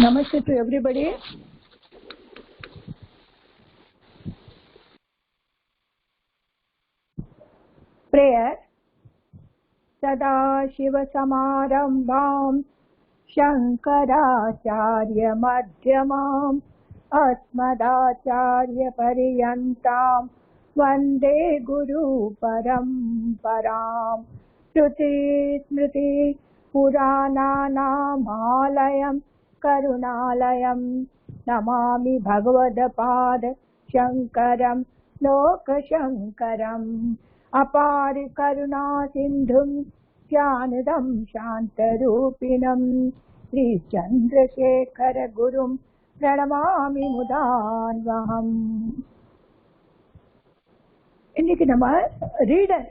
Namaste to everybody. Prayer. Sadashivasamarambham Shankaracharya-madhyamam Asmadacharya-paryantam Vande Guru Paramparam Shruti Smriti Purananam Alayam Karunalayam Namami Bhagavadapad Shankaram Lokashankaram Apari Karuna Sindhum Jnanadam Shantarupinam Sri Chandrasekhara Gurum Pranamami Mudanvaham. இன்னைக்கு நம்ம reader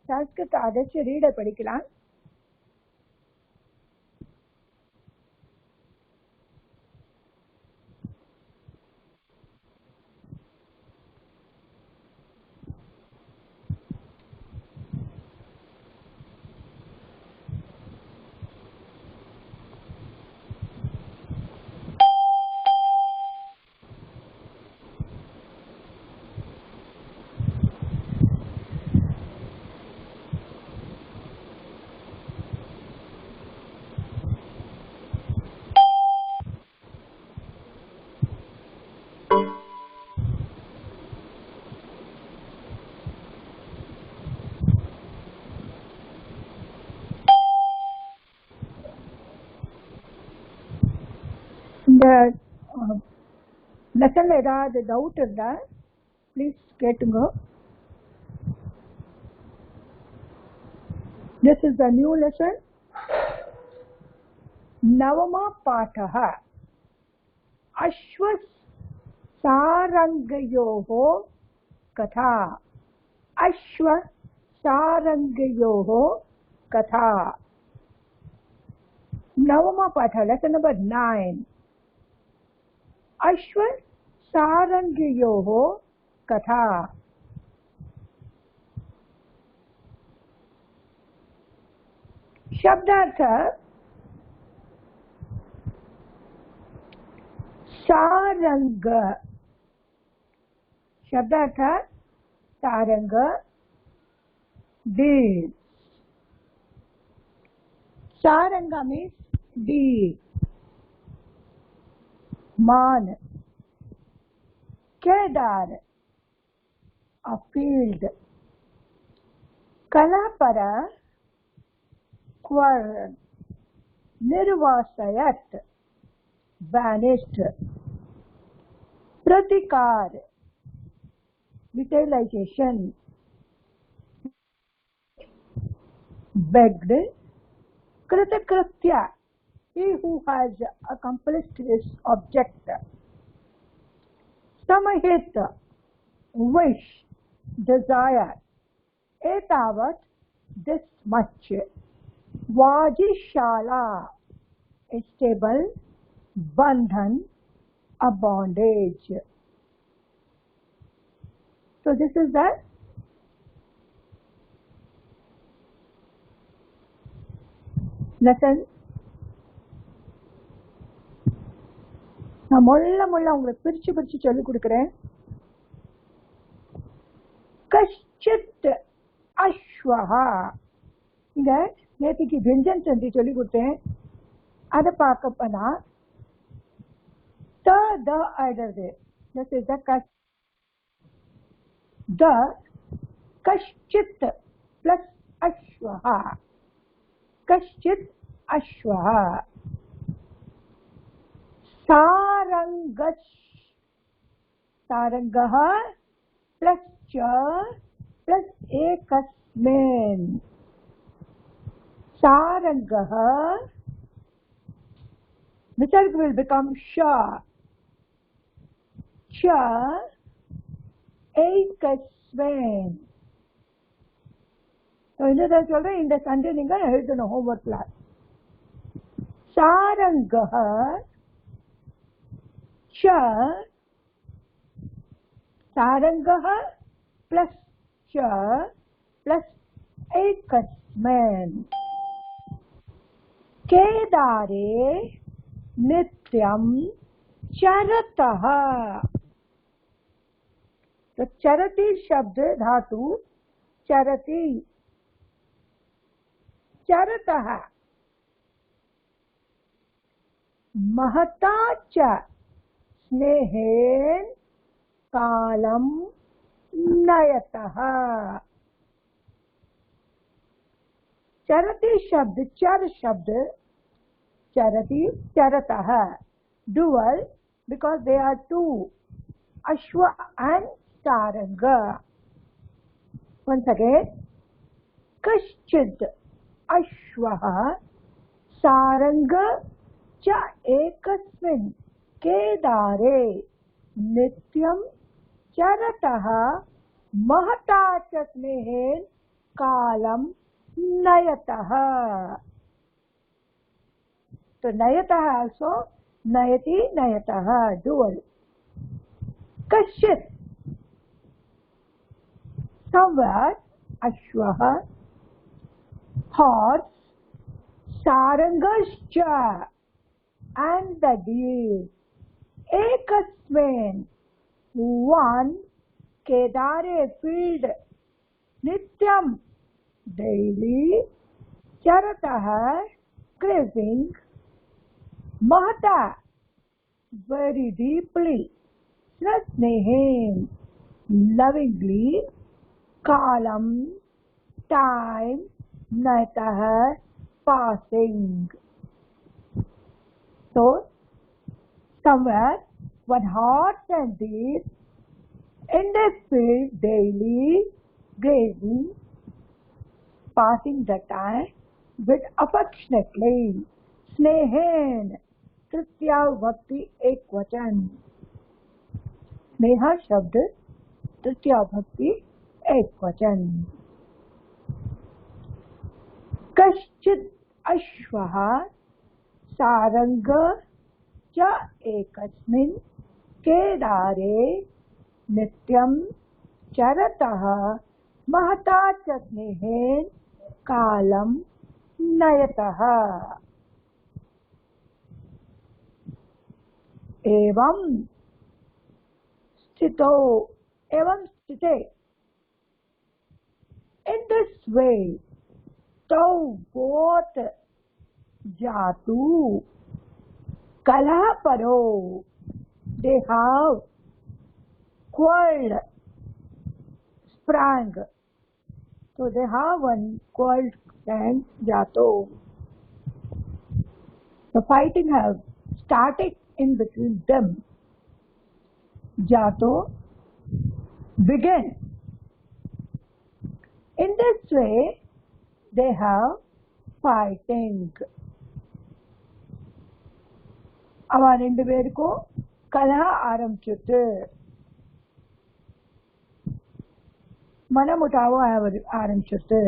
சன்ஸ்கிருத ஆதர்ஷ reader படிக்கலாம். இந்த லெசன்ல ஏதாவது doubt இருந்தா please கேட்டுங்க. This is the new lesson. Navama Patah Ashwasarangayoho Katha. Ashwasarangayoho Katha. Navama Patah, lesson number 9. Ashwasarangayoho Katha. शब्दार्थ सारंग. शब्दार्थ Sarang deed. Saranga means deed. मान. Kedar a field. कलापरा quarrel. Nirvasayat vanished. Pratikar utilization. Begged. Kritakritya he who has accomplished his object. Samahit wish, desire. Etavat this much. Vajishala a stable. Bandhan a bondage. So this is the lesson. நான் முள்ள உங்களுக்கு பிரிச்சு சொல்லி கொடுக்கிறேன். கஷ்சித் அஸ்வஹா. இங்க நேற்றுக்கு விஞ்சன் சந்தி சொல்லி கொடுத்தேன். அதை பார்க்க போனா த ஆயிடுறது. This is the கஷ்சித் பிளஸ் அஸ்வஹா. கஷ்சித் அஸ்வஹா. सारंगश. सारंगः प्लस च प्लस एकस्मिन्. सारंगः विसर्ग will become sha. Cha ekasmin. So இன்னும் சொல்றேன், இந்த சண்டே நீங்க எழுதணும் ஹோம்வொர்க்ல. सारंगः च सारंगः प्लस च प्लस एकस्मिन्. केदारे नित्यं चरतः। तो चरति शब्द धातु चरति, चरतः। महता च स्नेहेन कालं नयतः। चरति शब्द, चर शब्द, चरति चरतः, dual because they are two, Ashwa and Saranga. Once again, Kaschid Ashwah Saranga cha ekasmin kedare nityam charatah mahata cha snehen kalam nayatah. So nayatah also nayati nayatah, dual. Kashit, somewhere, Ashwah, horse, Sarangascha, and the deer. Ekasmin, one, Kedare field, Nityam, daily, Charatah, grazing, Mahata, very deeply, Snehen, lovingly, Kalam, time, Natah, passing. So, somewhere, one horse and deer in the field daily, grazing, passing the time with affectionately. Snehen, Tritiya Bhakti Ekvachan. Sneha शब्द तृतीय भक्ति एकवचन. कश्चित् अश्वः सारंग च एकस्मिन् केदारे नित्यं चरतः महता च स्नेहेन कालं नयतः. एवं स्थितो एवं स्थिते, in this way, तौ both जातु कलह परो, they have quarreled, sprang. So they have one quarreled and jato. The fighting have started in between them. Jato began. In this way, they have fighting. அவ ரெண்டு பேருக்கும் கலහ ஆரம்பிச்சுட்டு மனமுட்டாவோ ஆரம்பிச்சுட்டு.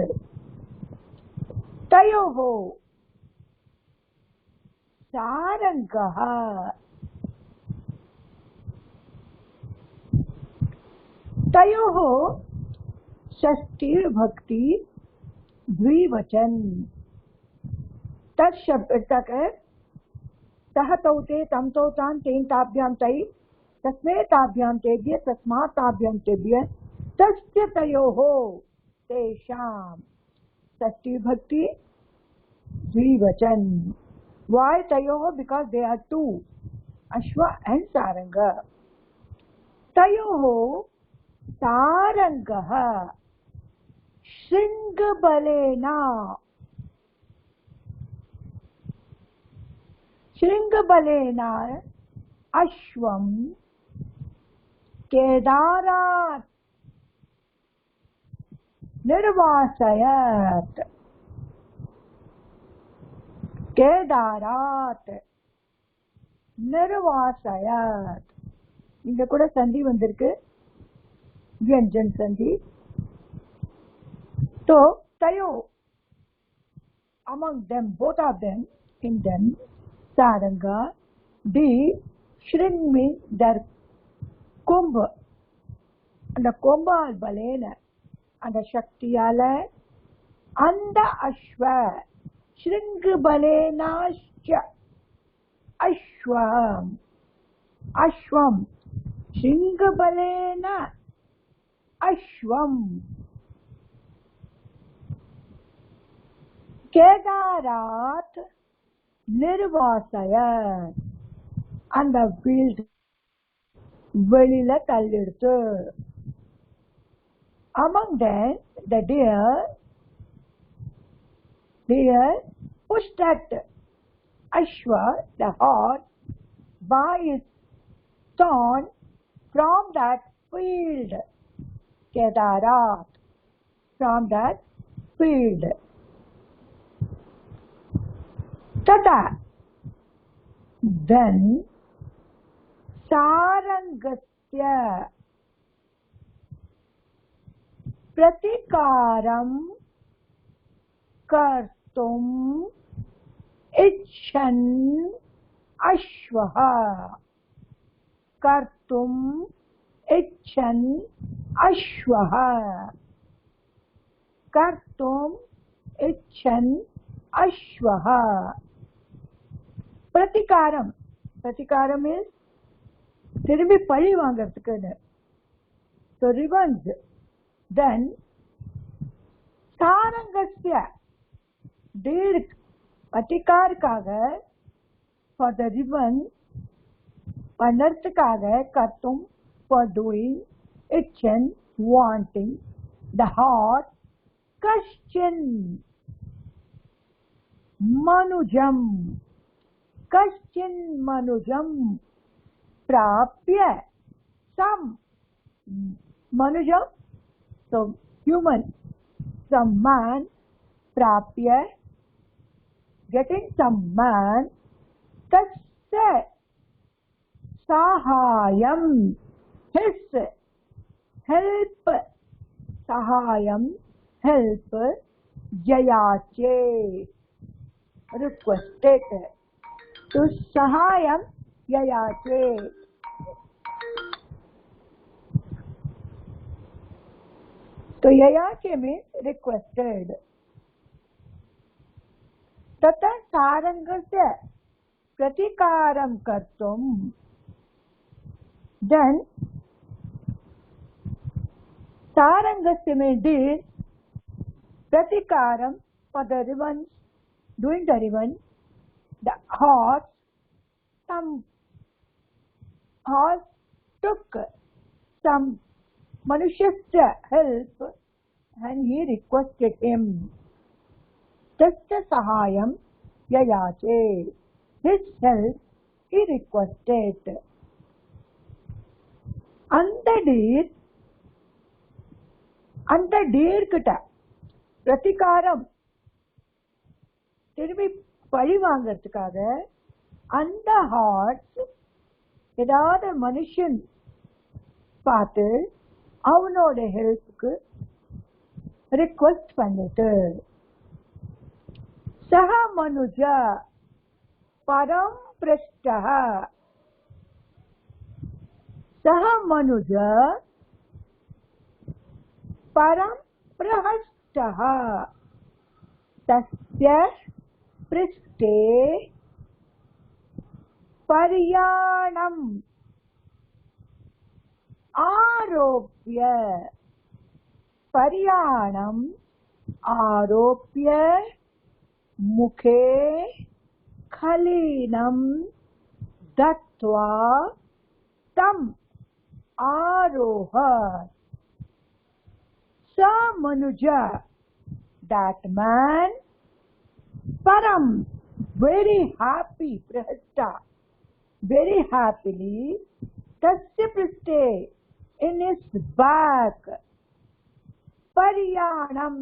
தயோஹோ சாரங்கஹ, तयोः षष्ठी भक्ति द्विवचन. तत् शब्द तक है तह तौ ते तम तौ तान तेन ताभ्याम तै तस्मै ताभ्याम तेभ्य तस्मात् ताभ्याम तेभ्य तस्य तयोः तेषां. षष्ठी भक्ति द्विवचन. Why तयोः? Because they are two, Ashwa and Saranga. तयोः सारंगः श्रृंगबलेना, श्रृंगबलेना अश्वं केदारात् निर्वासयत्. केदारात् निर्वासयत्. இங்க கூட சந்தி வந்திருக்கு, व्यंजन संधि. तो तयो, among them, both of them, in them, Saranga, the Shring means their kumbh, and the kumbha balena, and the Shaktiyala, and the Ashva, Shring balena scha, अश्वम अश्वम सिंहबलेन अश्वम केदारात् निर्वासयत् அந்த ஃபீல்ட் வெளியில தள்ளிடுத்து. Among them, the deer pushed that Ashwa, the horse, by its thorn from that field. Kedarat, from that field. Tata, then Sarangasya Pratikaram Kartum Ichan Ashvaha Kartum Ichan Ashvaha Kartum Ichan Ashvaha. Pratikaram is திரும்பி பழி வாங்கிறதுக்கு. So revenge. Then Sarangasya deer பட்டிக்காருக்காக for the revenge பண்ணறதுக்காக கர்த்தும் for doing itchen wanting the heart Kaschin manujam prapya some manujam, so human, some man, prapya getting some man, tasya sahayam his help, sahayam help, jayache requested to sahayam yayache. So yayache means requested. Tata sarangasya pratikaram kartum. Then sarangasya means this pratikaram for the revenge, doing the revenge. The horse, some horse took some Manushya's help and he requested him. Tasya sahayam yayache. His help he requested. அந்த deer கிட்ட பிரதிகாரம் திரும்பி பழி வாங்கிறதுக்காக அந்த hearts ஏதாவது மனுஷன் பார்த்து அவனோட ஹெல்ப்புக்கு ரிக்வெஸ்ட் பண்ணிட்டு சஹ மனுஜ பரம் பிரஷ்டஹ सह मनुज परम प्रहष्टः तस्य पृष्ठे पर्याणम् आरोप्य पर्याणम् आरोप्य मुखे खलीनं दत्त्वा तम आरोह. Sa Manuja, that man, Param, very happy, Prahasta, very happily, Tasya Priste, in his back, Paryanam,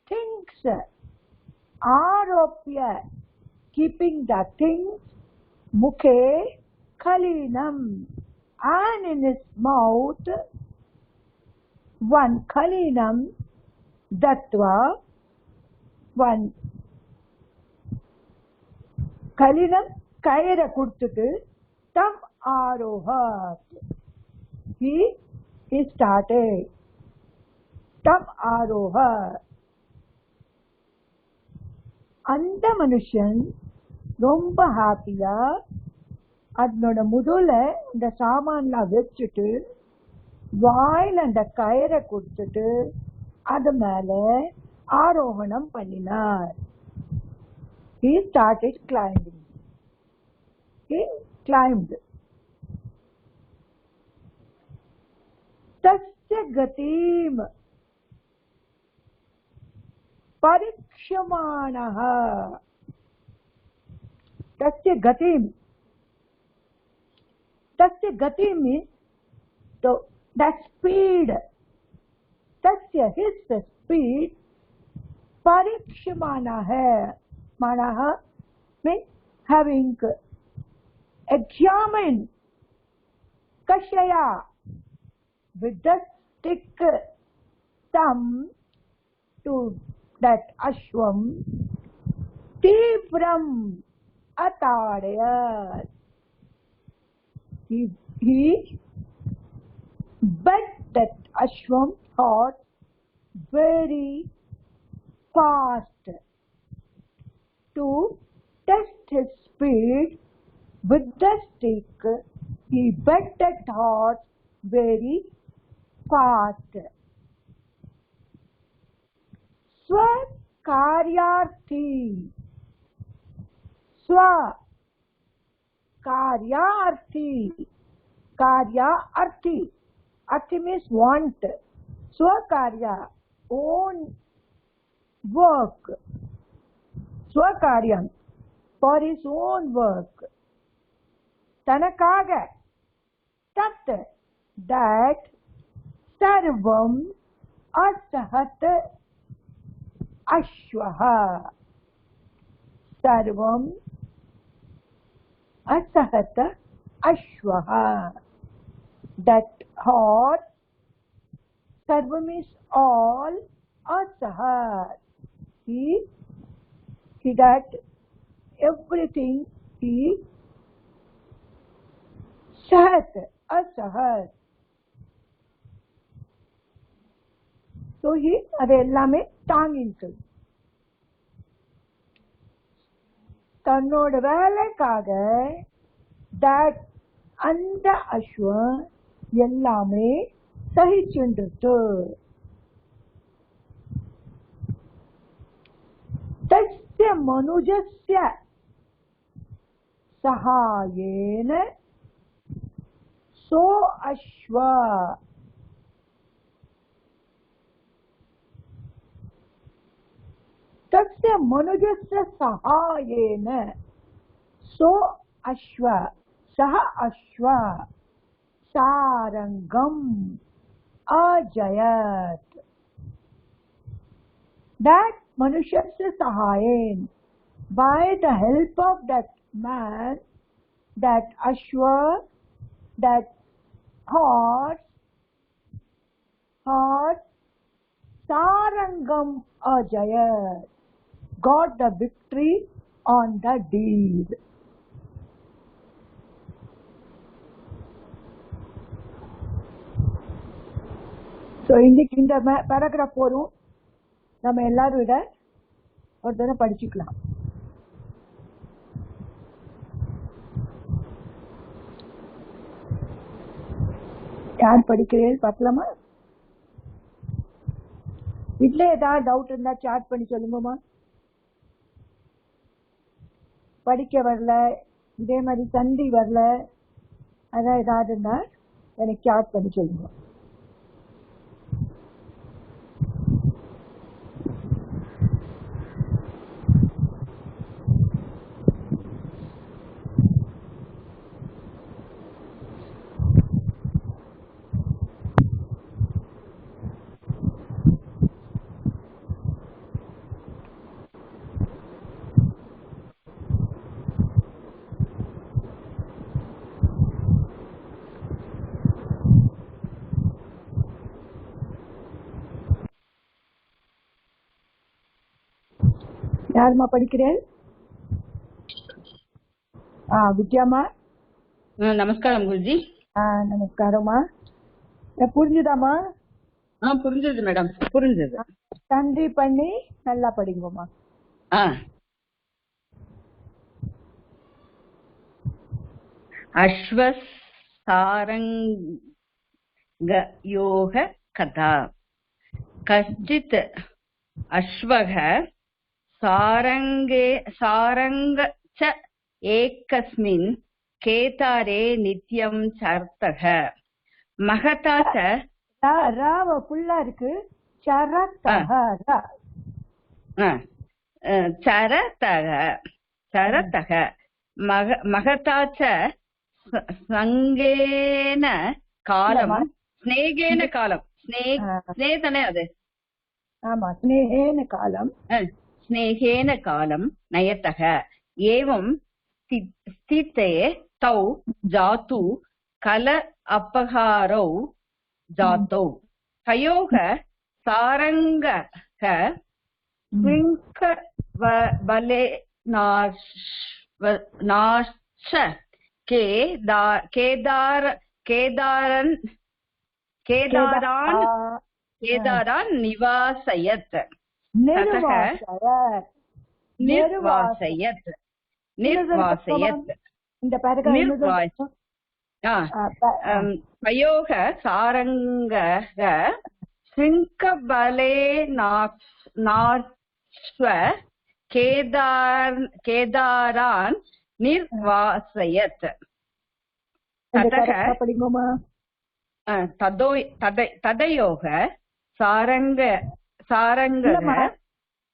things, Aropya, keeping the things, Mukhe, Khalinam, and in his mouth, one Khalinam, Dattva, one Khalinam, Kaira Kurtutu, Tam Arohat. He started. Tam Arohat. And the Manushan ரொம்ப ஹாப்பியா அதனோட முதல்ல இந்த சாமான்லாம் வச்சுட்டு வாயில அந்த கயிறை கொடுத்துட்டு அது மேல ஆரோகணம் பண்ணினார். He started climbing. He climbed. तस्य गतिम परीक्षमाणः. तस्य गतिम means the speed. तस्य his speed परीक्षमाणः. मानः means having examined. कषया with the stick thumb to that ashwam tivram atadayat. He bet that ashwam thought very fast to test his speed with the stick. He bet that horse very fast. Swakaryaarthi. Swakaryaarthi. Karyaarthi. Arthi means want. Swakarya, own work. Swakaryam, for his own work. Tanakaga, that sarvam asahat ashvaha. Sarvam asahat ashvaha. That horse, sarvam is all, asahat. He got everything. He sahat, asahat. So he adellame தாங்கிட்டு தன்னோட வேலைக்காக that அந்த அஸ்வம் எல்லாமே சகிச்சுட்டு. तस्य मनुजस्य सहायेन सो अश्व. तस्य मनुजस्य सहायेन सो अश्व. सह अश्व सारंगम अजयत. That Manushasya Sahayen, by the help of that man, that Ashwa, that horse, Sarangam Ajayat, got the victory on the deed. So, இன்னைக்கு இந்த paragraph போறோம். நம்ம எல்லாரும் இத ஒரு தடவை படிச்சுக்கலாம். யார் படிக்கிறேன் பார்க்கலாமா? இதுல ஏதாவது டவுட் இருந்தா சாட் பண்ணி சொல்லுங்கம்மா. படிக்க வரல, இதே மாதிரி தந்தி வரல, அதான் ஏதாவது இருந்தா எனக்கு சாட் பண்ணி சொல்லுங்க. யாருமா படிக்கிறேன்? வித்யாமா. நமஸ்காரம் குருஜி. நமஸ்காரமா. புரிஞ்சுதாமா? புரிஞ்சது மேடம், புரிஞ்சது. தந்தி பண்ணி நல்லா படிங்கம்மா. अश्वसारङ्गयोः कथा। कश्चित् अश्वः सारङ्ग च एकस्मिन् केदारे नित्यं चरतः। महता च ராவ புல்லா இருக்கு சரதஹ चरतः महता च स्नेहेन कालं स्नेहने अदु ஆமா स्नेहेन कालं नयतः। एवं स्थिते तौ जातु कल अपहारौ जातौ। तयोः सारङ्गः शृङ्खबलेनाश्च केदारान् निवासयत्। तयोः सारङ्गः शृङ्खबलेनाश्च केदारान् निर्वासयत्। तदयोः सारङ्गः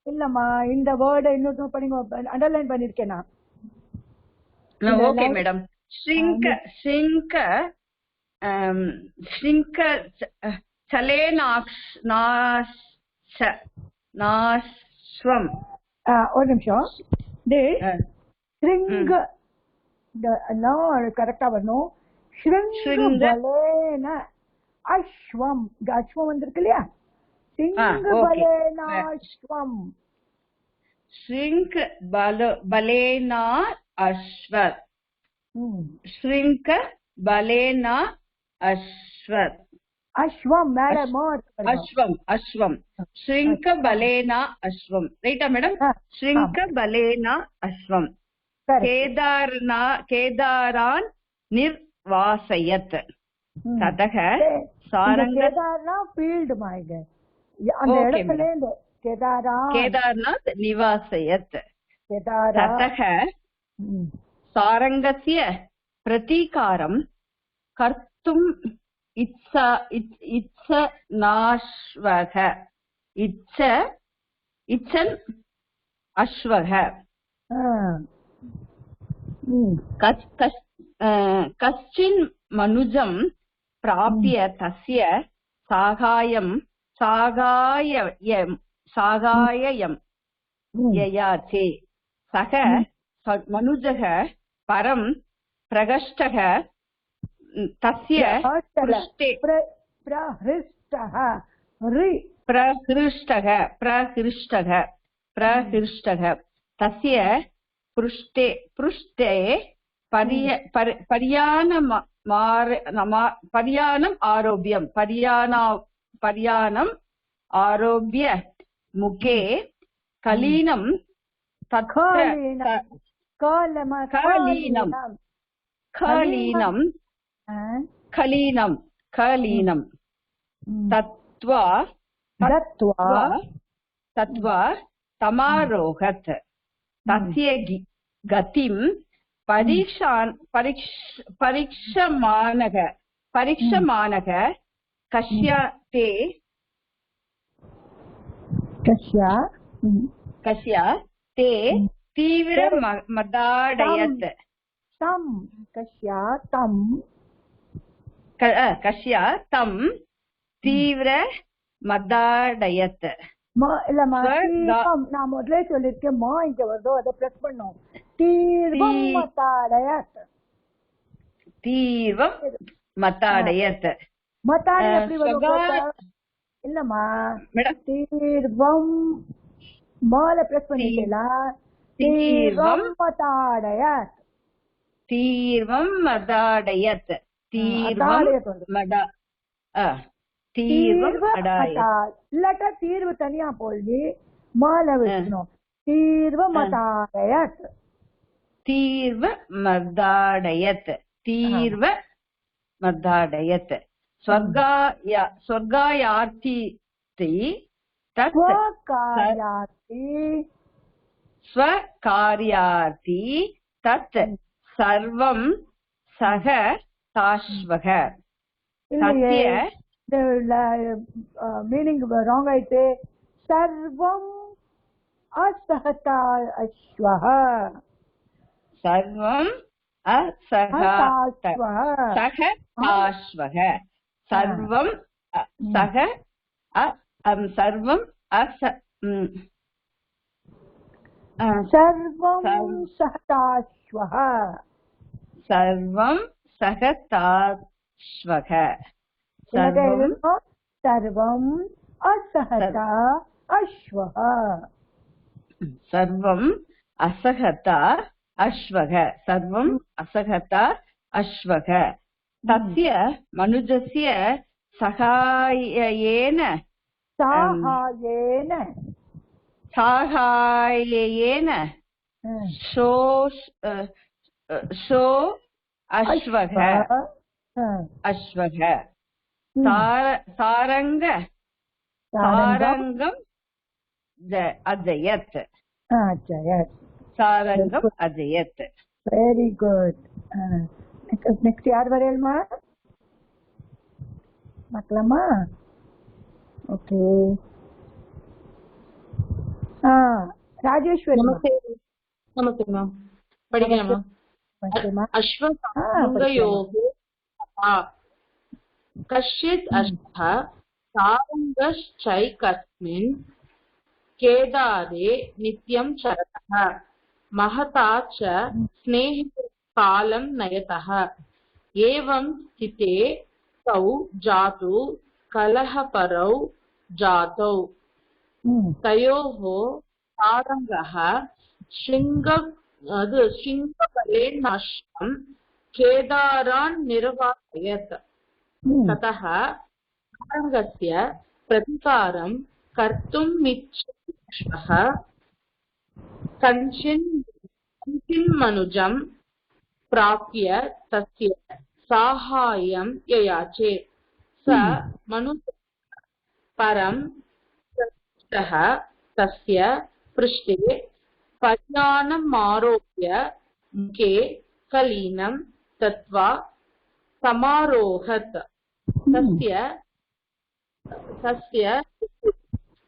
இல்லம்மா இந்த வேர்ட் இன்னொரு படிங்க, அண்டர்லைன் பண்ணிருக்கேன் நான். Okay madam. श्रृङ्ख चलेनाश्वम्। ஒரு நிமிஷம். ஸ்ருங்க கரெக்டா வரணும். ஸ்ருங்கபலேன அஸ்வம். அஸ்வம் வந்திருக்கு இல்லையா? ஸ்ருங்கபலேனாஸ்வம். श्रृङ्खबलेना अश्व। श्रृङ्खबलेन अश्व। अश्वम மேல अश्वम श्रृङ्खबलेन अश्वम. ரைட்டா மேடம்? श्रृङ्खबलेन अश्वम केदारान् निर्वासयत्। ततः केदारना फील्ड माइग அந்த இடத்துல இந்த केदारनाथ निवासयत्। ततः सारङ्गस्य प्रतीकारं कर्तुम् इच्छन् अश्वः कश्चिन् मनुजं प्राप्य तस्य साहाय्यं ययाचे। सः मनुजः परं प्रहृष्टः तस्य प्रहृष्टः तस्य पृष्ठे पर्यानम् आरोप्य मुखे कलीनं कलीनं तत्त्वा तमारोहत्। तस्य गतिं परीक्षमाणः कस्य ते तीव्रमदाडयत्। कस्य तं तीव्रमदाडयत्। நான் முதல்ல சொல்லிருக்கேன், மா இங்க வருதோ அதை பிளஸ் பண்ணும். தீர்வம் மத்தாடயத். எப்படி வரும்? இல்லம்மா, தீர்வம் மால பிளஸ் பண்ணிட்டீங்களா? தீர்வம் மதாடயத். இல்லாட்டா தீர்வு தனியா போய் மால வச்சுக்கணும். தீர்வமதாடயத். तीर्व मदाडयत् स्वर्गायार्थी तत् स्वकार्यार्थी तत् सर्वं सह ताश्वः मीनिंग रॉन्ग आयते सर्वं असहता अश्वः सर्वं सहताश्वः सर्वं सह सर्वं सर्वं सहताश्वः सर्वं सहताश्वः सर्वं असहता अश्वः सर्वं असहता अश्वः सर्वं असहता अश्वः तस्य मनुजस्य साहाय्येन शो अश्वः सारङ्गम् अजयत् सारङ्गम् अजयत् वेरी गुड नेक्स्ट यार वरेल्मा मक्लम्मा ओके राजेश्वरी नमस्ते मैम पढ़िए अश्वयोः कश्चित् अश्वः सारङ्गश्चैकस्मिन् केदारे नित्यं चरतः महता च स्नेहकालं नयतः एवं स्थिते तौ जातु कलहपरौ जातौ तयोः सारङ्गः शृङ्गबलेनाश्वं केदारान् निर्वासयत् ततः सारङ्गस्य प्रतिकारं कर्तुमिच्छुः कञ्चिन्मनुजं प्राप्य तस्य साहाय्यं ययाचे स मनुजः परं तस्य पृष्ठे पर्यानमारोप्य मुखे कलीनं दत्त्वा समारोहत् तस्य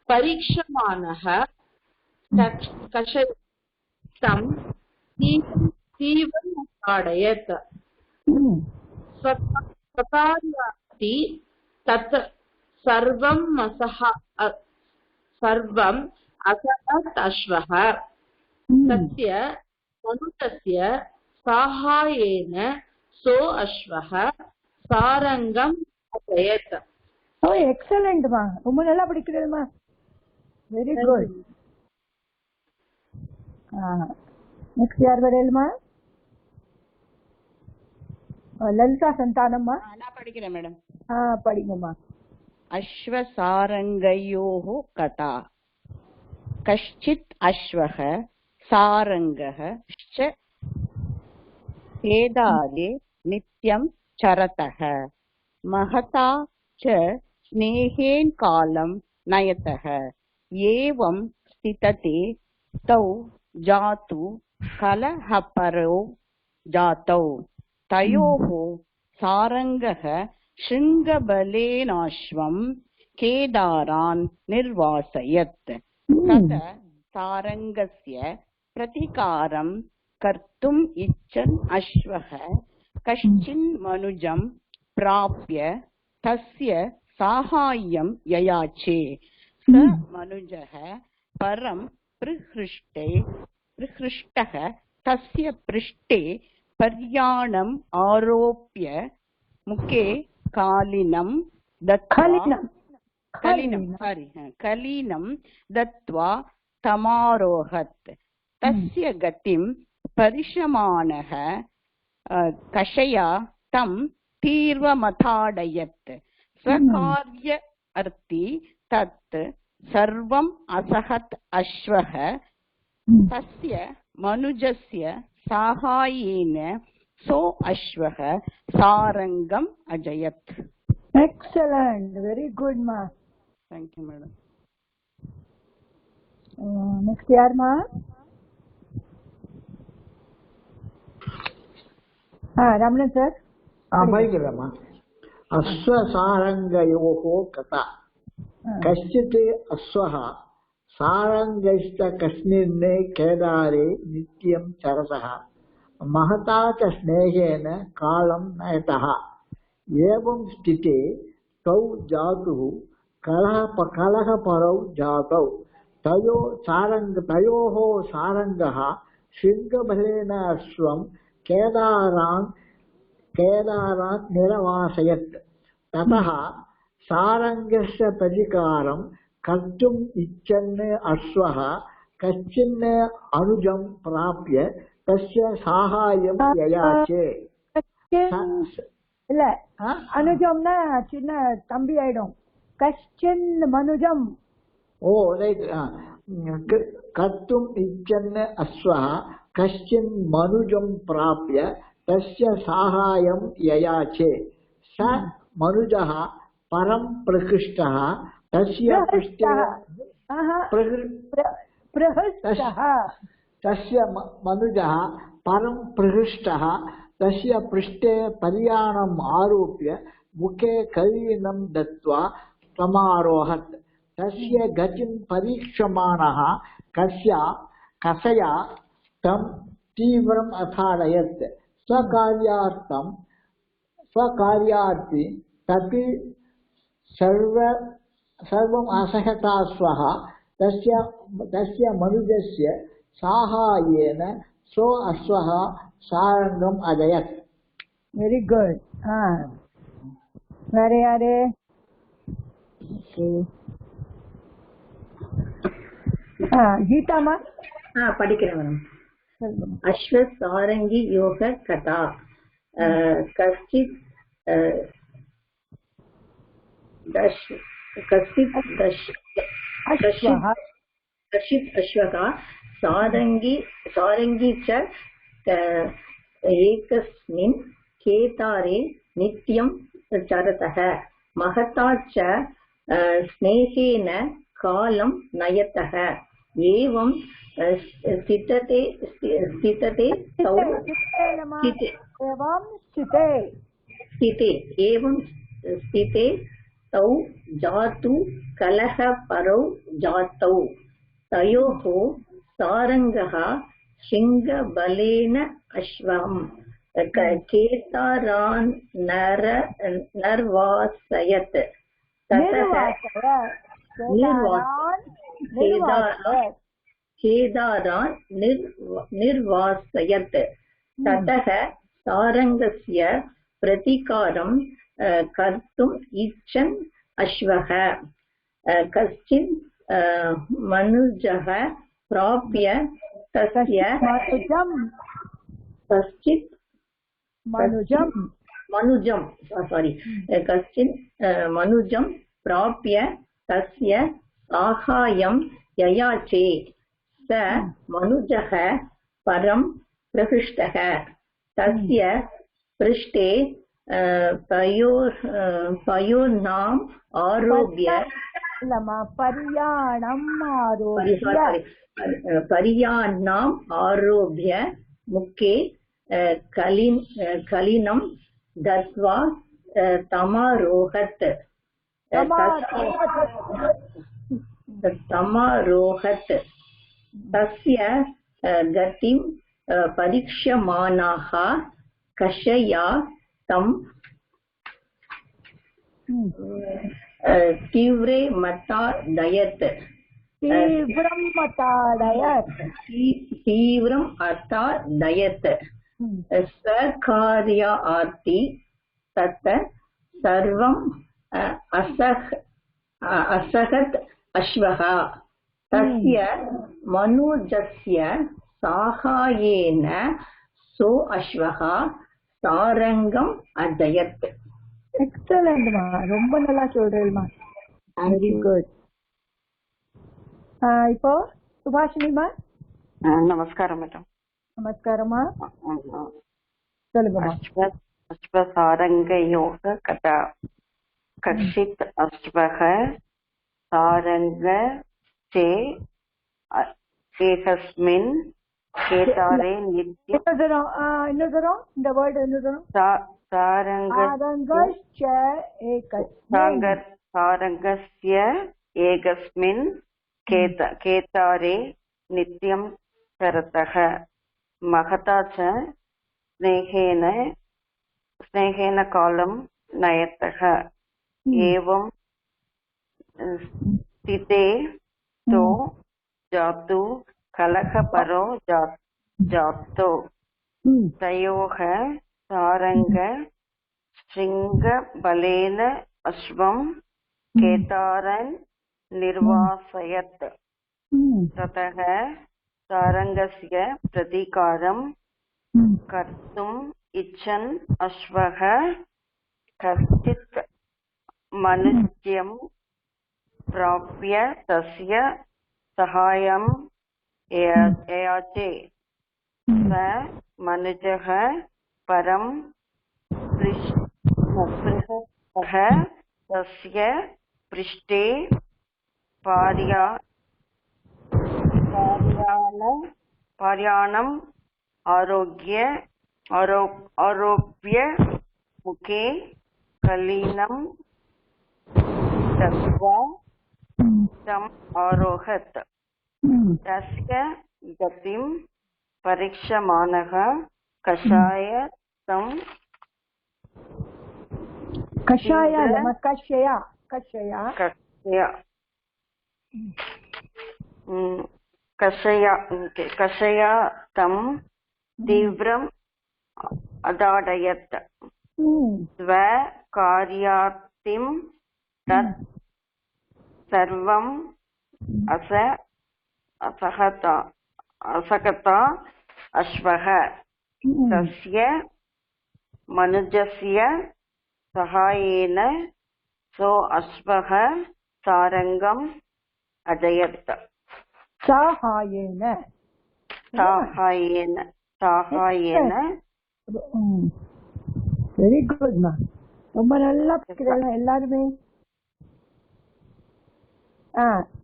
परीक्षमाणः तं तीव्रं ताडयत् स्वकार्यार्थी तत् सर्वं असहत् अश्वः तस्य मनुजस्य साहाय्येन सो अश्वः सारङ्गम् अजयत् Oh, excellent மா ரொம்ப நல்லா படிக்கிறீங்கம்மா வெரி குட் நெக்ஸ்ட் யார் வரேல்மா லலிதா சந்தானம்மா நான் படிக்கிறேன் மேடம் படிங்கம்மா अश्वसारङ्गयोः कथा कश्चित् अश्वः सारङ्गः च केदारे नित्यं चरतः महता च स्नेहेन कालं नयतः एवं स्थिते तौ जातु कलहपरौ जातौ तयोः सारङ्गः शृङ्गबलेनाश्वं केदारान् निर्वासयत् ततः सारङ्गस्य प्रतिकारं कर्तुम् इच्छन् अश्वः कश्चिन्मनुजं प्राप्य तस्य साहाय्यं ययाचे स मनुजः परं प्रहृष्टः तस्य पृष्ठे पर्याणम् आरोप्य मुखे कालिनं दत्त्वा तमारोहत् तस्य गतिं परिशमानः कषया तं तीव्रमताडयत् स्वकार्यार्थी तत् सर्वम् असहत् अश्वः तस्य मनुजस्य साहाय्येन सो अश्वः सारंगम अजयत्. Excellent, very good ma. Thank you madam. Next yaar ma? Ramanan sir. படிக்கிறமா. अश्वसारङ्गयोः कथा. कश्चित् अश्वः सारङ्गश्च कस्मिन् केदारे नित्यं चरतः महता च स्नेहेन कालं नयतः. एवं स्थिते तौ जातुः कलहपरौ जातौ. तयोः सारङ्गः शृङ्गबलेन अश्वं केदारात् निरवासयत्. ततः सारङ्गस्य प्रतिकारं कर्तुम् इच्छन् अश्वः कश्चिन् अनुजं प्राप्य तस्य साहाय्यं ययाचे. இல்ல அனுஜம்னா சின்ன தம்பி ஆயிடும். கஷ்டின் மனுஜம். ओ रैट्. कर्तुम् इच्छन् अश्वः कश्चिन् मनुजं प्राप्य तस्य साहाय्यं ययाचे. स मनुजः परं प्रकृष्टः तस्य पृष्ठे तस्य मनुजः परं प्रहृष्टः तस्य पृष्ठे पर्याणम् आरोप्य मुखे कलीनं दत्त्वा समारोहत्. तस्य गतिं परीक्षमाणः कषया तं तीव्रम् अताडयत्. स्वकार्यार्थी तपि सर्वम् असहताश्वः तस्य मनुजस्य साहाय्येन सो अश्वः सारङ्गम् अजयत्. Very good. வேற யாரு? கீதாமா படிக்கிறேன். அஸ்வசாரங்கி யோக கதா. கஷ்டித் अश्वः सारंगी च एकस्मिन् केदारे नित्यं चरतः महता च स्नेहेन कालं नयतः. एवं स्थिते तौ जातु कलहपरौ जातौ. तयोः सारङ्गः शृङ्गबलेन अश्वं केदारान् निर्वासयत्. ततः सारङ्गस्य प्रतिकारं कर्तुम् इच्छन् अश्वः कश्चिन् मनुजः प्राप्य तस्य कश्चिन् मनुजं प्राप्य तस्य साहाय्यं ययाचे. स मनुजः परं प्रहृष्टः तस्य पृष्ठे पयोर्नाम् आरोप्य पर्याणाम् आरोप्य मुखे कलिनं दत्त्वा तमारोहत्. तस्य गतिं परीक्ष्यमाणाः कषया तं तीव्रम् अताडयत्. स्वकार्यार्थी तत् सर्वम् असहत् अश्वः तस्य मनुजस्य साहाय्येन सो अश्वः सारङ्गम् अजयत्. எக்ஸலண்ட் மா, ரொம்ப நல்லா சொல்றேன்மா. Very good. இப்போ சுபாஷினிமா. நமஸ்காரம் மேடம். நமஸ்காரமா. சொல்லுங்கம்மா. अश्वसारङ्गयोः कथा कक्षित् अश्वः सारङ्ग चे एकस्मिन् केदारे नित्य இன்னொரு தரம் இந்த வேர்டு இன்னொரு தரம். सारङ्गस्य एकस्मिन् केदारे नित्यं चरतः महता च स्नेहेन कालं नयतः एवं स्थिते तो जातु कलहपरो जातो तयोः सारङ्ग शृङ्गबलेन अश्वं केदारं निर्वासयत् ततः सारङ्गस्य प्रतीकारं कर्तुम् इच्छन् अश्वः कश्चित् मनुष्यं प्राप्य तस्य सहायं याचे स मनुजः परं पृष्ठतः तस्य पृष्ठे पार्याणम् आरोप्य मुखे कलिनं दत्वा तम् आरोहत् तस्य गतिं परीक्षमाणः कषया तं तीव्रम् अदाडयत् स्वकार्यार्थिं तत् सर्वम् असकता अश्वः तस्य मनुजस्य सहायेन सो अश्वः सारङ्गम् अजयत् साहायेन வெரி குட் மா, ரொம்ப நல்லா படிக்கிறீங்க எல்லாருமே.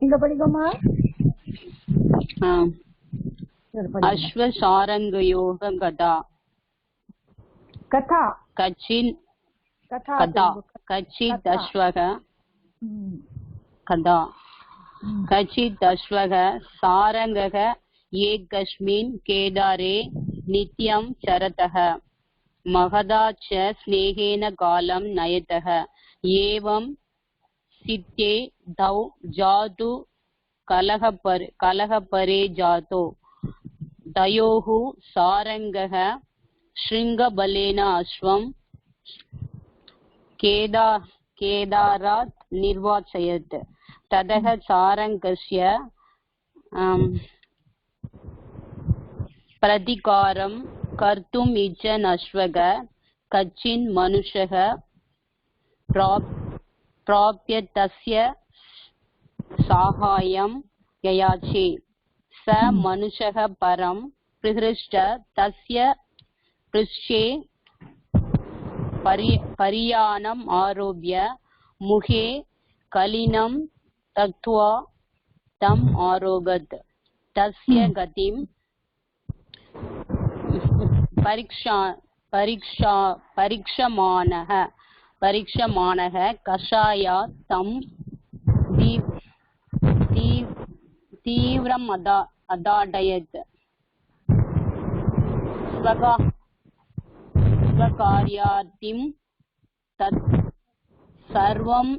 இங்க படிக்கமா. अश्वसारङ्गयोः कथा कचित् अश्वः कदा कचित् अश्वः सारङ्गः एकस्मिन् केदारे नित्यं चरतः महदा च स्नेहेन कालं नयतः एवं सिद्धे तौ जातु कलहपरे जातो तयोः सारङ्गः शृङ्गबलेन अश्वं केदारात् निर्वाचयत् ततः सारङ्गस्य प्रतिकारं कर्तुम् इच्छन् अश्वः कश्चिन् मनुष्यः प्राप्य तस्य साहाय्यं ययाचे स मनुष्यः परं प्रहृष्ट तस्य पृष्ठे पर्यानम् आरोप्य मुखे कलिनं दत्त्वा तम् आरोगत् तस्य गतिं परीक्षमाणः कषाया तं तीव्रम् अदाडयत् स्वकार्यार्थिं तत् सर्वम्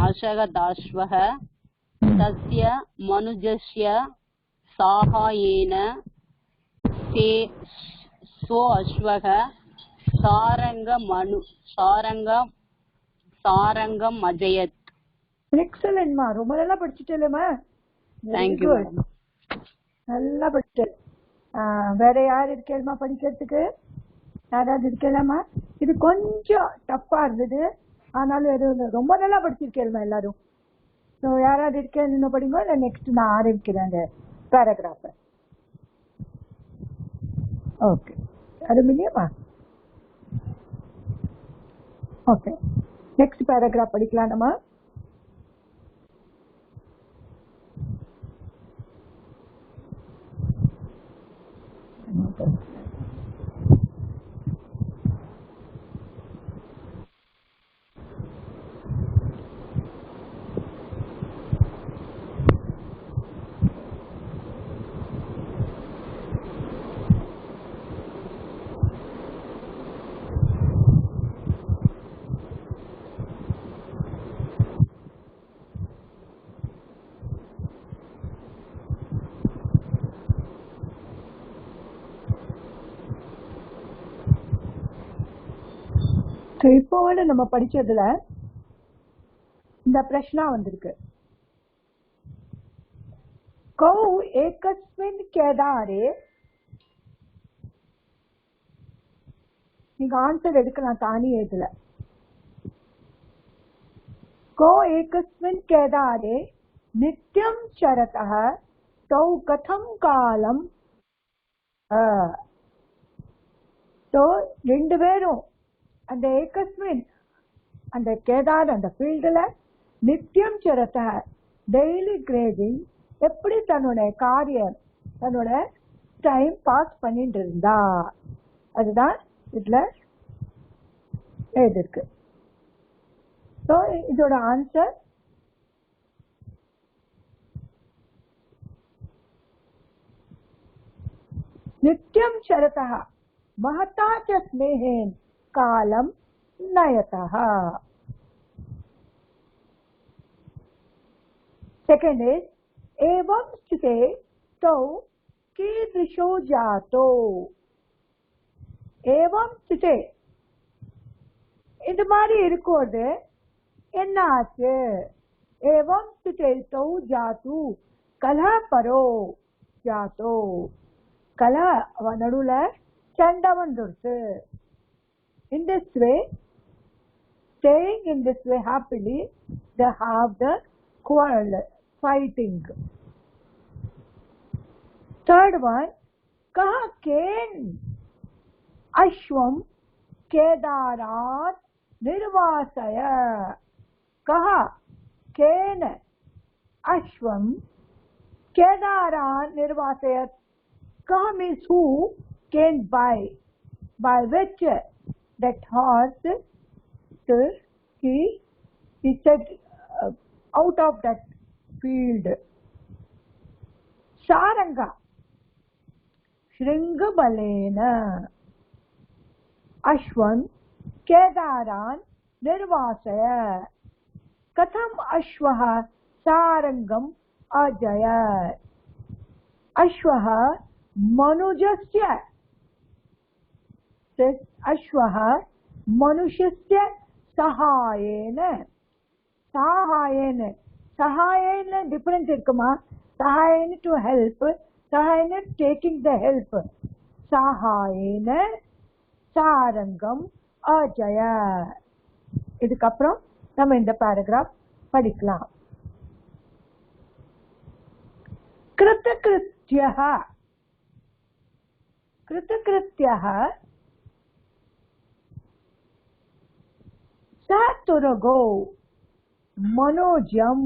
अशगदाश्वः तस्य मनुजस्य साहाय्येन सो अश्वः सारङ्गम् अजयत्. எக்ஸலன்ட் மா, ரொம்ப நல்லா படிச்சுட்டேமா. தேங்க்யூ. நல்லா படிச்சு. வேற யார் இருக்கேமா படிக்கிறதுக்கு? யாராவது இருக்கலாமா? இது கொஞ்சம் டஃப்பா இருந்தது, ஆனாலும் எதுவும் ரொம்ப நல்லா படிச்சிருக்கேமா எல்லாரும். ஸோ யாராவது இருக்கேன் இன்னும் படிங்க, இல்லை நெக்ஸ்ட் நான் ஆரம்பிக்கிறேன் அந்த பேராகிராஃபை. ஓகே, அருமையா. ஓகே, நெக்ஸ்ட் பேராகிராஃப் படிக்கலாம் நம்ம. இப்போ நம்ம படிச்சதுல இந்த பிரश्ना வந்திருக்கு. கௌ ஏகஸ்மின் கேதாரே, நீங்க ஆன்சர் எடுக்கலாம் தானி இதுல. கௌ ஏகஸ்மின் கேதாரே நித்யம் சரதः தௌ கதம் காலம். ரெண்டு பேரும் அந்த ஏகஸ்மின் அந்த கேதார் அந்த ஃபீல்டுல நித்தியம் சரத டெய்லி கிரேவிங் எப்படி தன்னோட காரியம் தன்னோட டைம் பாஸ் பண்ணிட்டு இருந்தா, அதுதான் இதுல எழுதிருக்கு. ஸோ இதோட ஆன்சர் நித்தியம் சரதः महता च स्नेहेन कालम नयतः. सेकेंड इज एवं स्थिते तो कीदृशो जातो. एवं स्थिते இந்த மாதிரி இருக்கும்போது என்ன ஆச்சு? एवं स्थिते तो जातु कलह परो जातो. कलह नடுவுல சண்டை வந்துருச்சு. In this way, staying in this way happily, they have the quarrel, fighting. Third one, kaha ken ashwam kedarat nirvasaya. Kaha ken ashwam kedarat nirvasaya. Kaha means who, can by which that horse he set out of that field. Saranga Shringabalena Ashwan Kedaran Nirvasaya. Katham Ashwaha Sarangam Ajaya. Ashwaha Manujasya. अश्वः मनुष्यस्य सहायेन. सहायेन सहायेन different இருக்குமா? सहायेन to help, सहायेन taking the help. सहायेन சாரங்கம் அஜய. இதுக்கு அப்புறம் நம்ம இந்த paragraph படிக்கலாம். कृतकृत्यः कृतकृत्यः तुरगो मनोजम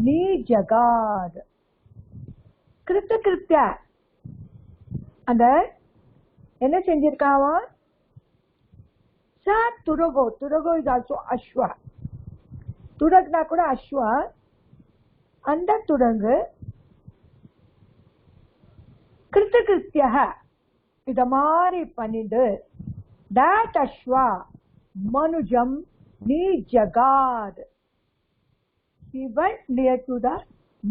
नीजगाद. कृतकृत्य அந்த என்ன செஞ்சிருக்காவா? துரகோ. துரகோ இஸ் ஆல்சோ அஸ்வ. துரக்னா கூட அஸ்வ. அந்த துரங்கு கிருத்தகிருத்திய இத மாதிரி பண்ணிட்டு that அஸ்வா manujam nijagad. He went near to the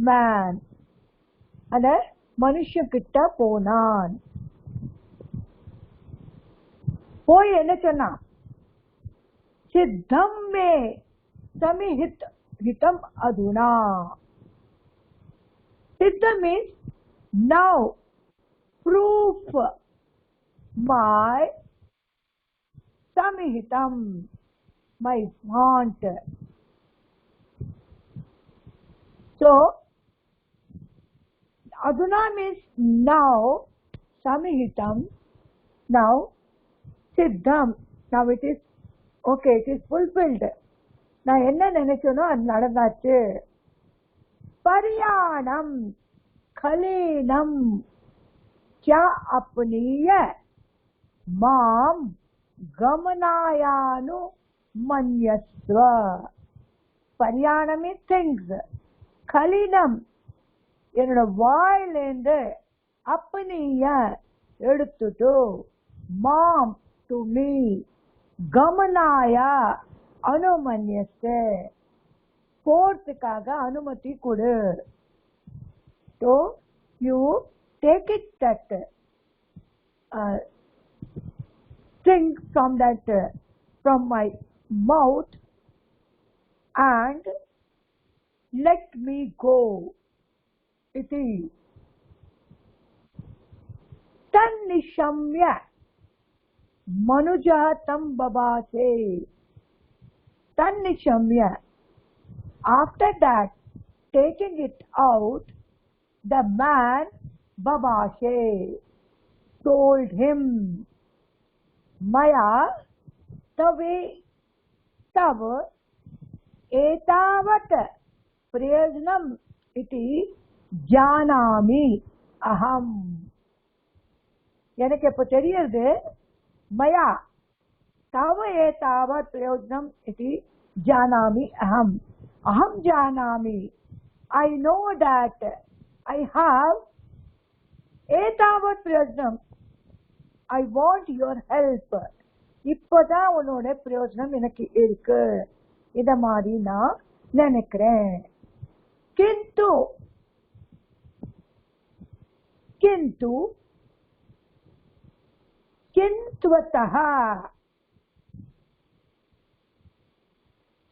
man. அந்த மனுஷன் கிட்ட போனான். போய் என்ன சொன்னான்? சித்தம் மே சமிஹித் ஹிதம் அதுனா. சித்தம் means now proof my samihitam, my want. So aduna means now, samihitam, now siddham, now it is okay, it is fulfilled. நான் என்ன நினைச்சனோ அது நடந்தாச்சு. பரியாணம் கலீனம் क्या अपनीय माम गमनायानु मन्यस्व. பரியாணமே things, கலினம் என்னோட வாயிலிருந்து அப்பனிய எடுத்துட்டு, மாம் டு மீ, கமனாய அனுமன்யஸ்து போறதுக்காக அனுமதி கொடு. So you take it that thing from that from my mouth and let me go. Iti tannishamya manuja tam babase. Tannishamya, after that taking it out, the man babase told him, maya tave tav etavat prayojanam iti janami aham. எனக்கு இப்ப தெரியுது, மயா तव एतावत् प्रयोजनम् इति जानामि अहम्. अहं जानामि, I know that I have एतावत् प्रयोजनम्. I want your help. இப்பதான் உன்னோட பிரயோஜனம் எனக்கு இருக்கு, இத மாதிரி நான் நினைக்கிறேன். किंतु किंतु किंत्वतः,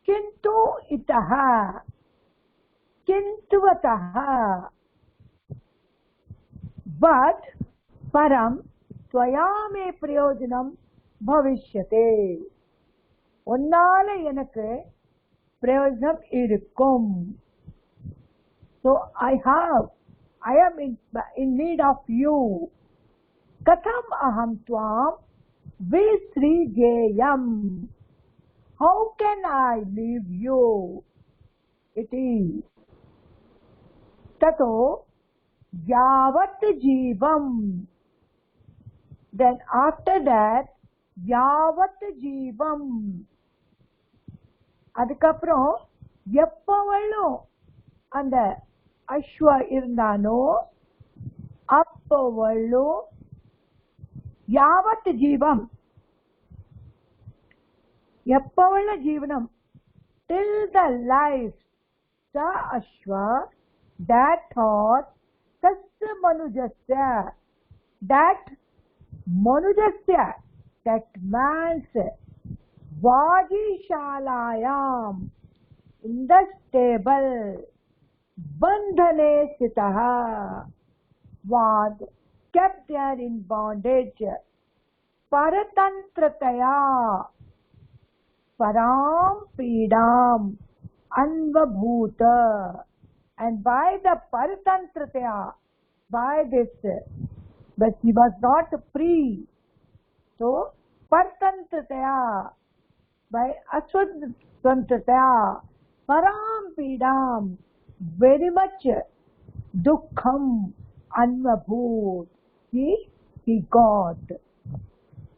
किंतु इतः, किंत्वतः, but परम त्वया मे प्रयोजनम भविष्यते. उन्नाल எனக்கு பிரயோஜனம் இருக்கும். So I am in need of you. कथम अहम त्वाम विसृजेयम. How can I leave you? Iti tato yavat jeevam. Then after that yavat jeevam, adukaprom எப்பவளும் அந்த அஸ்வ இருந்தானோ அப்பவளும் யாவத் ஜீவம், எப்பவள ஜீவனம், till the life, sa ashwa, that thought, tasya manujasya, that manujasya, that man's vajishalayam, in the stable, bandhane sitaha, was kept there in bondage, paratantrataya, param pidam anvabhuta, and by the paratantrataya, by this, but he was not free. So paratantrataya, by aswatantrataya, param pidam, very much dukkham anvabhut, he got.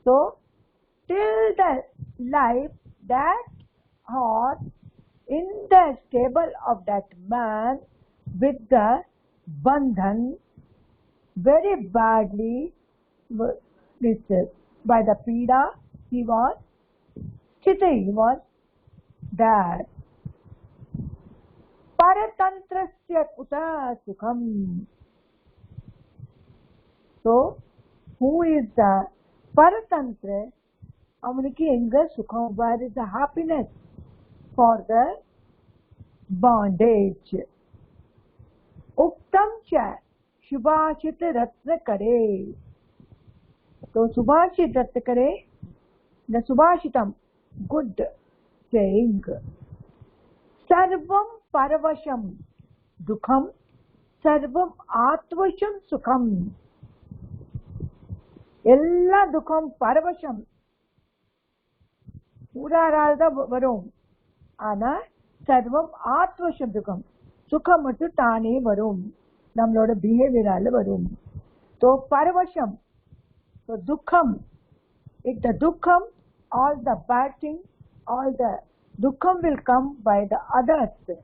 So till the life, that heart in the stable of that man with the bandhan, very badly this by the pida, he was sitting, he was there. Paratantrasya kuta sukham. So who is the paratantra? அவனுக்கு எங்க சுகம்? where is the happiness for the bondage? उक्तम च सुभाषित रत्न करे. तो सुभाषित रत्न करे, the Subhashitam, good saying. सर्वम परवशम दुखम सर्वम आत्वशम सुखम எல்லா துக்கம் பரவசம் ஊடாரால்தான் வரும். ஆனா சர்வம் ஆத்வசம் துக்கம், சுகம் மட்டும் தானே வரும், நம்மளோட பிஹேவியரால வரும். तो परवशम, तो दुखम, if the dukham, all the bad thing, all the dukham will come by the others,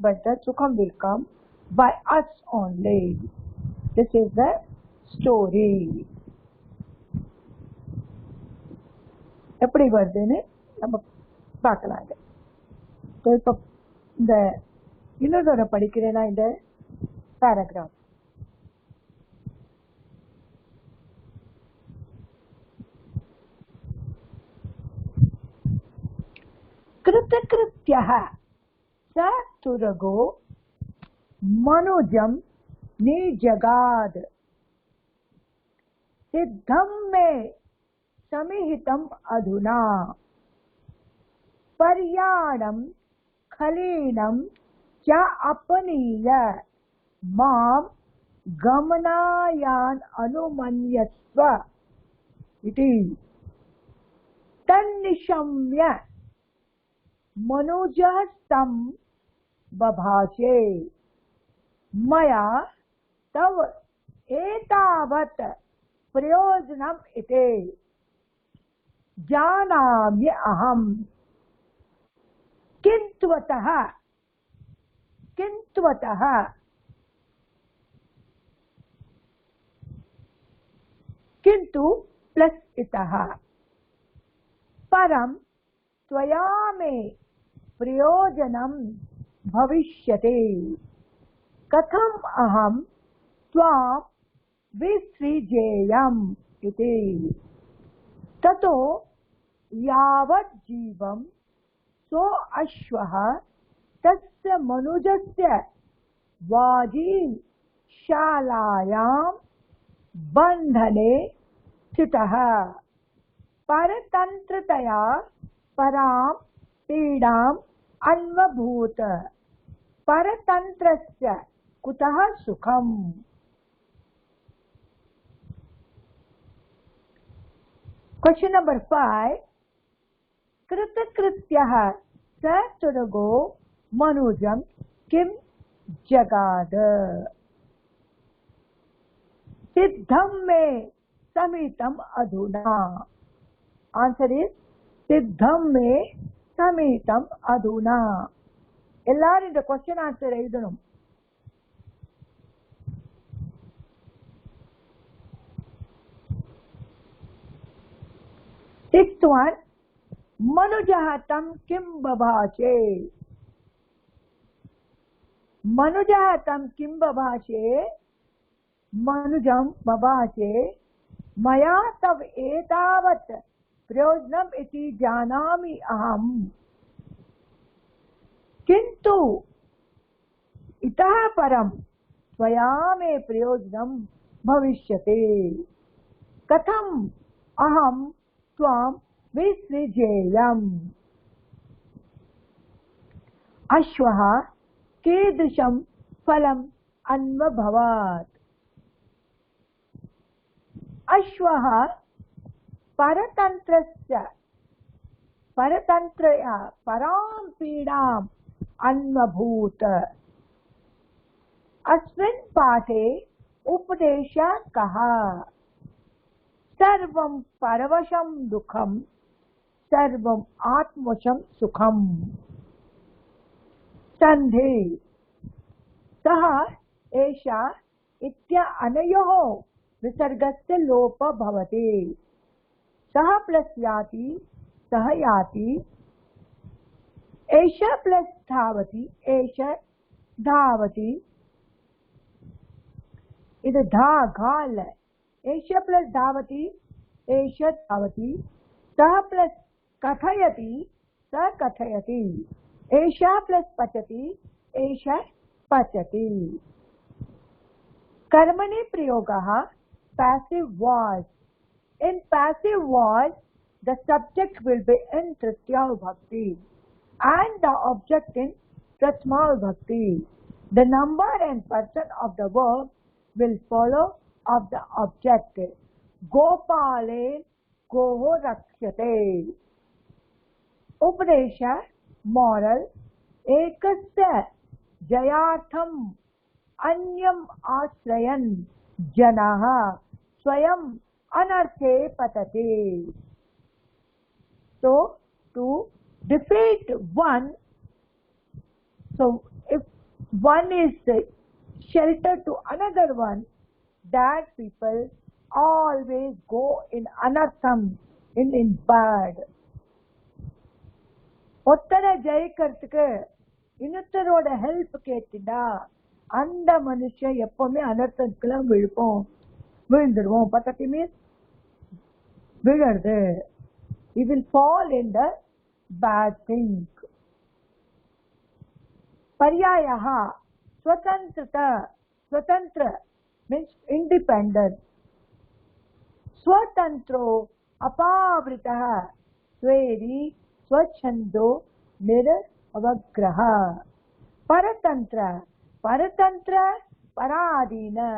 but the sukham will come by us only. This is the story. எப்படி வருதுன்னு நம்ம பார்க்கலாம். இப்போ இந்த இன்னொரு படிக்கிறேன்னா இந்த பேராகிராஃப். कृतकृत्यः स तुरगो मनुजं निजगाद सिद्धं मे समिहितम् अधुना पर्याणं खलीनं च अपनीय मां गमनायान् अनुमन्यस्व इति तन्निशम्य मनुजः तं बभाषे मया तव एतावत् प्रयोजनम् इति जानामि अहम् किन्तुवतः किन्तु प्लस इतः परं त्वया मे प्रयोजनं भविष्यति कथम् अहं त्वां विसृजेयम् इति ततो यावत् जीवं सो अश्वः तस्य मनुजस्य वाजी शालायां बन्धने स्थितः परतन्त्रतया परां पीडाम् अन्वभूत परतन्त्रस्य कुतः सुखम्. Question number 5. कृतकृत्यः स तुरगो मनुजं किं जगाद सिद्धं मे समितम् अधुना. Answer is सिद्धं मे समितम् अधुना. எல்லாரும் இந்த क्वेश्चन आंसर எழுதணும். Sixth one, मनुजः तं किं बभाषे. मनुजः तं किं बभाषे, मनुजं बभाषे मया तव एतावत् प्रयोजनम् इति जानामि अहम् किन्तु इतः परं त्वया मे प्रयोजनं भविष्यति कथम् अहं त्वां विसृजेयम्. अश्वः कीदृशं फलम् अन्वभवात्. अश्वः परतन्त्रया परां पीडाम् अन्वभूत. अस्मिन् पाठे उपदेशः कः. सर्वं परवशं दुःखं सर्वं आत्मवशं सुखम्. संधि सः एषा इत्यनयोः विसर्गस्य लोपः भवति. सः प्लस याति सः याति एषः प्लस धावति एषः धावति. इदु धा घाल एषः प्लस धावति एषः धावति. सः प्लस कथयति सः कथयति. एषः प्लस पचति एषः पचति. कर्मणि प्रयोगः passive voice. In passive voice the subject will be in Tritiya Vibhakti and the object in Prathama Vibhakti. The number and person of the verb will follow of the object. Gopale goho rakshate. Upadesha, moral. Ekasya jayartham anyam ashrayan janaha swayam anarthe patate. So, to defeat one, so if one is shelter to another one, that people always go in anartham, in bad. ஒத்தரை ஜெயிக்கிறதுக்கு இன்னொருத்தரோட help கேட்டுடா அந்த மனுஷன் எப்பவுமே அனர்த்தத்துக்குள்ள விழுந்துருவோம். பத்தட்டி means விழுறது. He will fall in the bad thing. Paryayaha, swatantra means independent. Swatantro apavritaha sweri swachando niravagraha. Paratantra paradina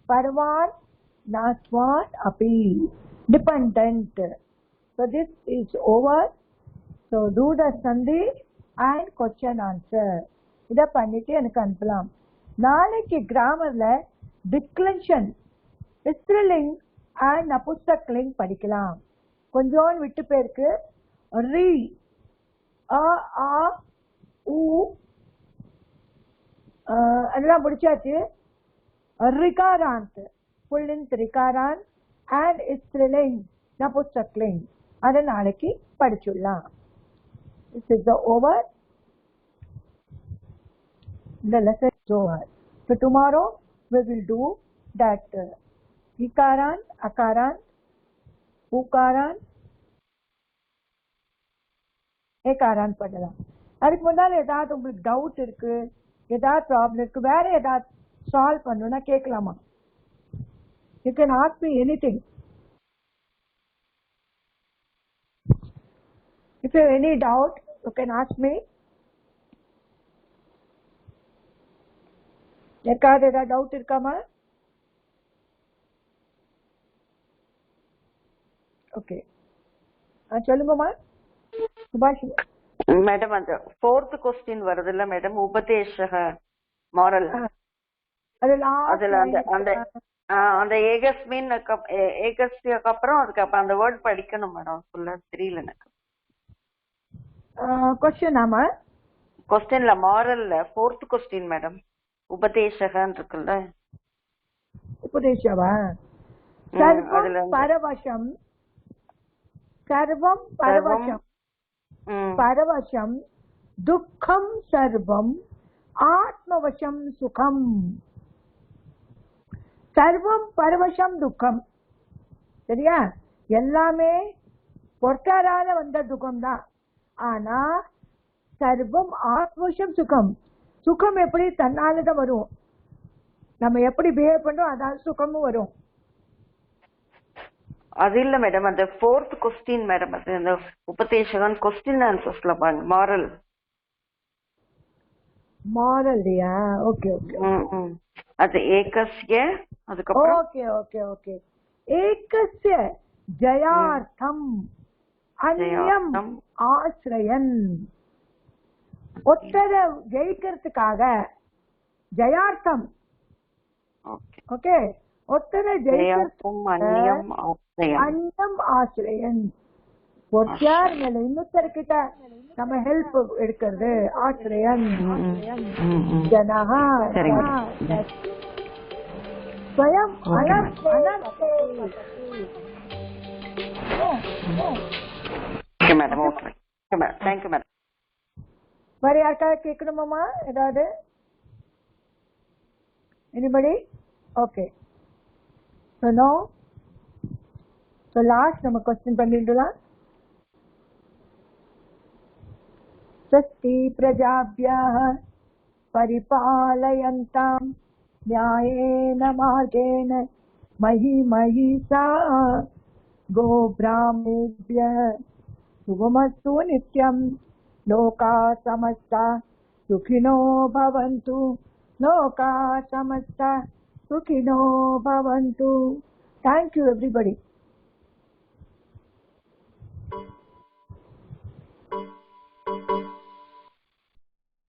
parvan naswan api. Dependent. So this is over. So do the sandhi and question answer. இதை பண்ணிட்டு எனக்கு அனுப்பலாம். நாளைக்கு கிராமர்ல டிக்ளென்ஷன், ஸ்திரீலிங் and நபும்சக்லிங் படிக்கலாம். கொஞ்சம் விட்டு பேருக்கு ரி அ உ அதெல்லாம் முடிச்சாச்சு. ரிகாராந்த், புல்லிந்த் ரிகாராந்த் அண்ட் ஸ்திரீலிங் நபும்சக்லிங் அதை நாளைக்கு படிச்சுடலாம். This is the over. The lesson is over. So tomorrow we will do that ikaran, akaran, ukaran, ekaran padala. அதுக்கு முன்னால ஏதாவது உங்களுக்கு டவுட் இருக்கு, ஏதாவது ப்ராப்ளம் இருக்கு, வேற ஏதாவது சால்வ் பண்ணணும்னா கேட்கலாமா? You can ask me anything. If you have any doubt, you can ask me. யாருக்காவது ஏதாவது டவுட் இருக்காமா? ஓகே, சொல்லுங்கம்மா சுபாஷ். மேடம் அந்த 4th क्वेश्चन வருதுல்ல மேடம், உபதேசக மாரல், அதுல அந்த அந்த ஏகஸ்மின் ஏகஸ்யக்கு அப்புறம் அதுக்கு அந்த வேர்ட் படிக்கணும் மேடம். ஃபுல்லா தெரியல எனக்கு. क्वेश्चन ஆமா, क्वेश्चनல மாரல்ல 4th क्वेश्चन மேடம், உபதேசகன் இருக்குல்ல. உபதேசவா? சர்வம் பரவசம், சர்வம் பரவசம், பரவசம் துக்கம் சர்வம் ஆத்மவசம் சுகம். சர்வம் பரவசம் துக்கம், சரியா? எல்லாமே பொற்காரால வந்த துக்கம் தான். ஆனா சர்வம் ஆத்மவசம் சுகம். சுகம் எப்படி தன்னாலதான் வரும், நம்ம எப்படி பிஹேவ் பண்றோம் அதாவது சுகமும் வரும். அது இல்ல மேடம், அந்த 4th क्वेश्चन மேடம், அது அந்த உபதேசகன் क्वेश्चन ஆன்சர்ஸ்ல பாருங்க, மாரல். மாரல்யா? Okay okay. அது ஏகஸ்ய, அதுக்கு அப்புறம் ஓகே ஓகே ஓகே. ஏகஸ்ய ஜயார்த்தம் அன்யம் ஆஸ்ரயன். ஒத்தர ஜெயிக்கிறதுக்காக ஜயார்த்தம். ஓகே, ஒத்தர ஜெயிக்கிறதுக்கு அன்னம் ஆசிரியன். ஒற்றார் மேல இன்னொருத்தர்கிட்ட நம்ம ஹெல்ப் எடுக்கிறது ஆசிரியன். ஜனஹா ஸ்வயம் அனர்த்தே. Okay madam, okay madam, thank you madam. வேற யாருக்காவது கேட்கணுமாமா ஏதாவது? Anybody? Okay. So now, so last நம்ம question பண்ணிடலாம். स्वस्ति प्रजाभ्यः परिपालयन्तां न्यायेन मार्गेण मही महिषा गोब्राह्मणेभ्यः शुभमस्तु नित्यं लोकाः समस्ताः सुखिनो भवन्तु लोका समस्ता सुखिनो भवन्तु. Thank you everybody.